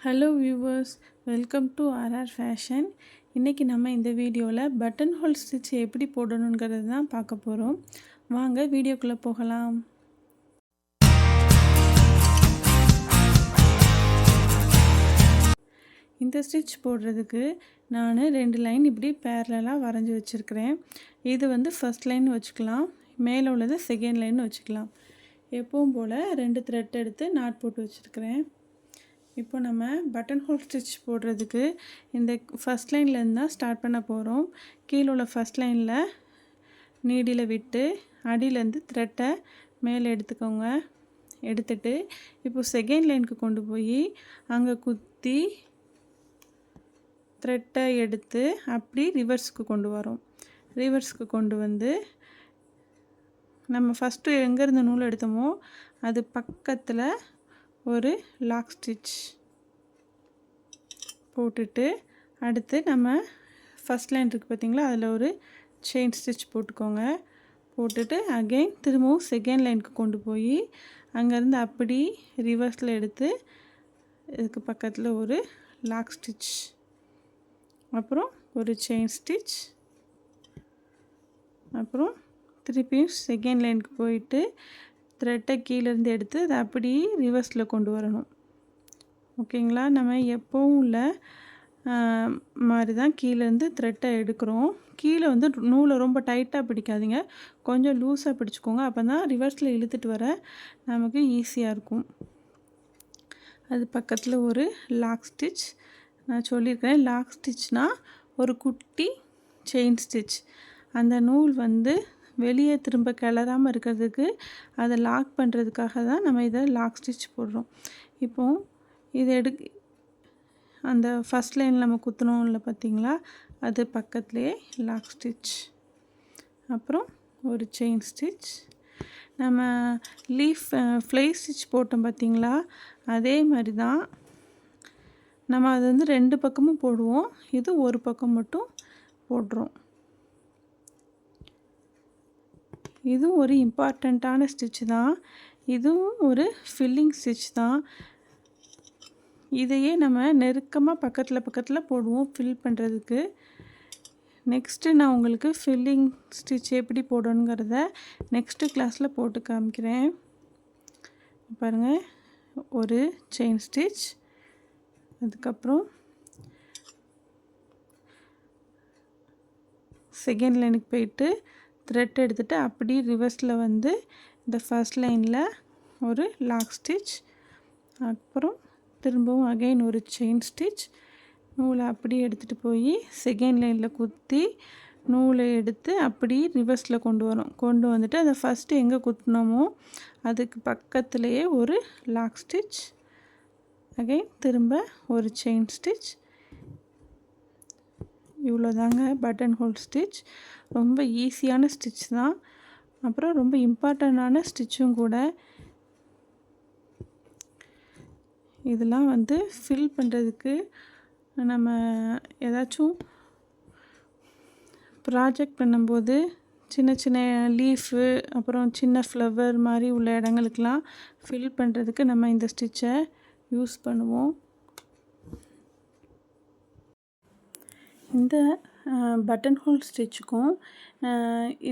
Hello viewers, welcome to RR fashion. இன்றைக்கி நம்ம இந்த வீடியோவில் பட்டன் ஹோல் ஸ்டிச் எப்படி போடணுங்கிறது தான் பார்க்க போகிறோம். வாங்க வீடியோக்குள்ளே போகலாம். இந்த ஸ்டிச் போடுறதுக்கு நான் 2 லைன் இப்படி பேரலாக வரைஞ்சி வச்சுருக்கிறேன். இது வந்து ஃபஸ்ட் லைன் வச்சுக்கலாம், மேலே உள்ளது செகண்ட் லைன் வச்சுக்கலாம். எப்பவும் போல் 2 த்ரெட் எடுத்து நாட் போட்டு வச்சுருக்கிறேன். இப்போ நம்ம பட்டன் ஹோல் ஸ்டிச் போடுறதுக்கு இந்த ஃபஸ்ட் லைன்லேருந்து தான் ஸ்டார்ட் பண்ண போகிறோம். கீழே உள்ள ஃபஸ்ட் லைனில் நீடியில் விட்டு அடியிலேருந்து த்ரெட்டை மேலே எடுத்துக்கோங்க. எடுத்துட்டு இப்போ செகண்ட் லைனுக்கு கொண்டு போய் அங்கே குத்தி த்ரெட்டை எடுத்து அப்படி ரிவர்ஸுக்கு கொண்டு வரோம். ரிவர்ஸுக்கு கொண்டு வந்து நம்ம ஃபஸ்ட்டு எங்கேருந்து நூல் எடுத்தோமோ அது பக்கத்தில் ஒரு லாக் ஸ்டிச் போட்டுட்டு அடுத்து நம்ம ஃபஸ்ட் லைன் இருக்குது பார்த்திங்களா, அதில் ஒரு செயின் ஸ்டிச் போட்டுக்கோங்க. போட்டுட்டு அகெயின் திரும்பவும் செகண்ட் லைனுக்கு கொண்டு போய் அங்கேருந்து அப்படி ரிவர்ஸில் எடுத்து இதுக்கு பக்கத்தில் ஒரு லாக் ஸ்டிச், அப்புறம் ஒரு செயின் ஸ்டிச், அப்புறம் திருப்பியும் செகண்ட் லைனுக்கு போயிட்டு த்ரெட்டை கீழேருந்து எடுத்து அதை அப்படி ரிவர்ஸில் கொண்டு வரணும். ஓகேங்களா? நம்ம எப்போவும் உள்ள மாதிரி தான் கீழேருந்து த்ரெட்டை எடுக்கிறோம். கீழே வந்து நூலை ரொம்ப டைட்டாக பிடிக்காதீங்க, கொஞ்சம் லூஸாக பிடிச்சிக்கோங்க. அப்போ தான் ரிவர்ஸில் இழுத்துட்டு வர நமக்கு ஈஸியாக இருக்கும். அது பக்கத்தில் ஒரு லாக் ஸ்டிச். நான் சொல்லியிருக்கிறேன், லாக் ஸ்டிச்னால் ஒரு குட்டி செயின் ஸ்டிச். அந்த நூல் வந்து வெளியே திரும்ப கிளறாமல் இருக்கிறதுக்கு அதை லாக் பண்ணுறதுக்காக தான் நம்ம இதை லாக் ஸ்டிச் போடுறோம். இப்போது இதை அந்த ஃபஸ்ட் லைனில் நம்ம குத்தணும் இல்லை பார்த்திங்களா, அது பக்கத்துலேயே லாக் ஸ்டிச், அப்புறம் ஒரு செயின் ஸ்டிச். நம்ம லீஃப் ஃப்ளை ஸ்டிச் போட்டோம் பார்த்திங்களா, அதே மாதிரி தான் நம்ம அது வந்து 2 பக்கமும் போடுவோம். இது ஒரு பக்கம் மட்டும் போடுறோம். இதுவும் ஒரு இம்பார்ட்டண்ட்டான ஸ்டிச் தான். இதுவும் ஒரு ஃபில்லிங் ஸ்டிச் தான். இதையே நம்ம நெருக்கமாக பக்கத்தில் போடுவோம் ஃபில் பண்ணுறதுக்கு. நெக்ஸ்ட்டு நான் உங்களுக்கு ஃபில்லிங் ஸ்டிச் எப்படி போடணுங்கிறத நெக்ஸ்ட்டு கிளாஸில் போட்டு காமிக்கிறேன். பாருங்கள், ஒரு செயின் ஸ்டிச், அதுக்கப்புறம் செகண்ட் லைனுக்கு போயிட்டு த்ரெட் எடுத்துகிட்டு அப்படி ரிவர்ஸில் வந்து இந்த ஃபஸ்ட் லைனில் ஒரு லாக் ஸ்டிச், அப்புறம் திரும்பவும் அகைன் ஒரு செயின் ஸ்டிச். நூலை அப்படி எடுத்துகிட்டு போய் செகண்ட் லைனில் குத்தி நூலை எடுத்து அப்படி ரிவர்ஸில் கொண்டு வந்துட்டு அதை ஃபஸ்ட்டு எங்கே குத்தினோமோ அதுக்கு பக்கத்துலேயே ஒரு லாக் ஸ்டிச், அகைன் திரும்ப ஒரு செயின் ஸ்டிச். இவ்வளோதாங்க பட்டன் ஹோல் ஸ்டிச். ரொம்ப ஈஸியான ஸ்டிச் தான், அப்புறம் ரொம்ப இம்பார்ட்டண்டான ஸ்டிச்சும் கூட. இதெல்லாம் வந்து ஃபில் பண்ணுறதுக்கு நம்ம ஏதாச்சும் ப்ராஜெக்ட் பண்ணும்போது சின்ன சின்ன லீஃபு அப்புறம் சின்ன ஃப்ளவர் மாதிரி உள்ள இடங்களுக்கெலாம் ஃபில் பண்ணுறதுக்கு நம்ம இந்த ஸ்டிச்சை யூஸ் பண்ணுவோம். இந்த பட்டன் ஹோல் ஸ்டிச்சுக்கும்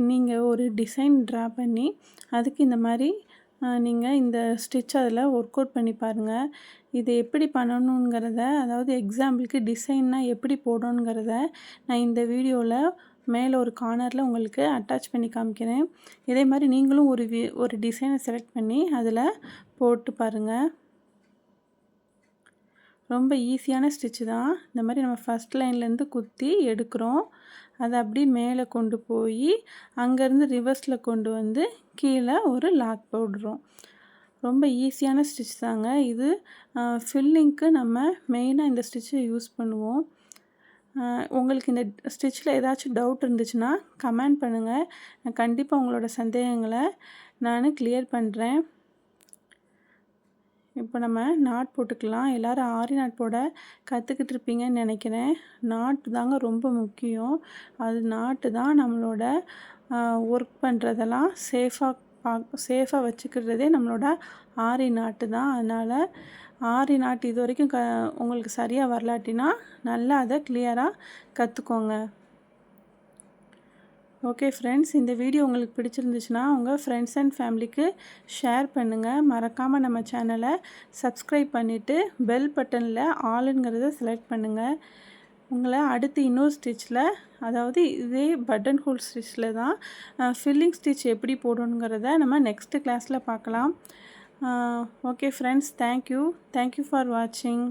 நீங்கள் ஒரு டிசைன் ட்ரா பண்ணி அதுக்கு இந்த மாதிரி நீங்கள் இந்த ஸ்டிச் அதில் ஒர்க் அவுட் பண்ணி பாருங்கள். இது எப்படி பண்ணணுங்கிறத, அதாவது எக்ஸாம்பிளுக்கு டிசைன்னா எப்படி போடணுங்கிறத நான் இந்த வீடியோவில் மேலே ஒரு கார்னரில் உங்களுக்கு அட்டாச் பண்ணி காமிக்கிறேன். இதே மாதிரி நீங்களும் ஒரு டிசைனை செலக்ட் பண்ணி அதில் போட்டு பாருங்கள். ரொம்ப ஈஸியான ஸ்டிச்சு தான். இந்த மாதிரி நம்ம ஃபஸ்ட் லைன்லேருந்து குத்தி எடுக்கிறோம், அதை அப்படி மேலே கொண்டு போய் அங்கேருந்து ரிவர்ஸில் கொண்டு வந்து கீழே ஒரு லாக் போடுறோம். ரொம்ப ஈஸியான ஸ்டிச் தாங்க இது. ஃபில்லிங்க்கு நம்ம மெயினாக இந்த ஸ்டிச்சை யூஸ் பண்ணுவோம். உங்களுக்கு இந்த ஸ்டிச்சில் ஏதாச்சும் டவுட் இருந்துச்சுன்னா கமெண்ட் பண்ணுங்கள். நான் கண்டிப்பாக உங்களோட சந்தேகங்களை நான் கிளியர் பண்ணுறேன். இப்போ நம்ம நாட் போட்டுக்கலாம். எல்லோரும் ஆரி நாட் போட கற்றுக்கிட்டு இருப்பீங்கன்னு நினைக்கிறேன். நாட்டு தாங்க ரொம்ப முக்கியம். அது நாட்டு தான் நம்மளோட ஒர்க் பண்ணுறதெல்லாம் சேஃபாக சேஃபாக வச்சுக்கிறதே நம்மளோட ஆரி நாட்டு தான். அதனால் ஆரி நாட்டு இது வரைக்கும் உங்களுக்கு சரியாக வரலாட்டினா நல்லா அதை கிளியராக கற்றுக்கோங்க. ஓகே ஃப்ரெண்ட்ஸ், இந்த வீடியோ உங்களுக்கு பிடிச்சிருந்துச்சுன்னா உங்கள் ஃப்ரெண்ட்ஸ் அண்ட் ஃபேமிலிக்கு ஷேர் பண்ணுங்கள். மறக்காமல் நம்ம சேனலை சப்ஸ்கிரைப் பண்ணிவிட்டு பெல் பட்டனில் ஆளுங்கிறத செலக்ட் பண்ணுங்கள். உங்களை அடுத்து இன்னொரு ஸ்டிச்சில், அதாவது இதே பட்டன் ஹோல் ஸ்டிச்சில் தான் ஃபில்லிங் ஸ்டிச் எப்படி போடணுங்கிறத நம்ம நெக்ஸ்ட்டு கிளாஸில் பார்க்கலாம். ஓகே ஃப்ரெண்ட்ஸ், தேங்க்யூ ஃபார் வாட்சிங்.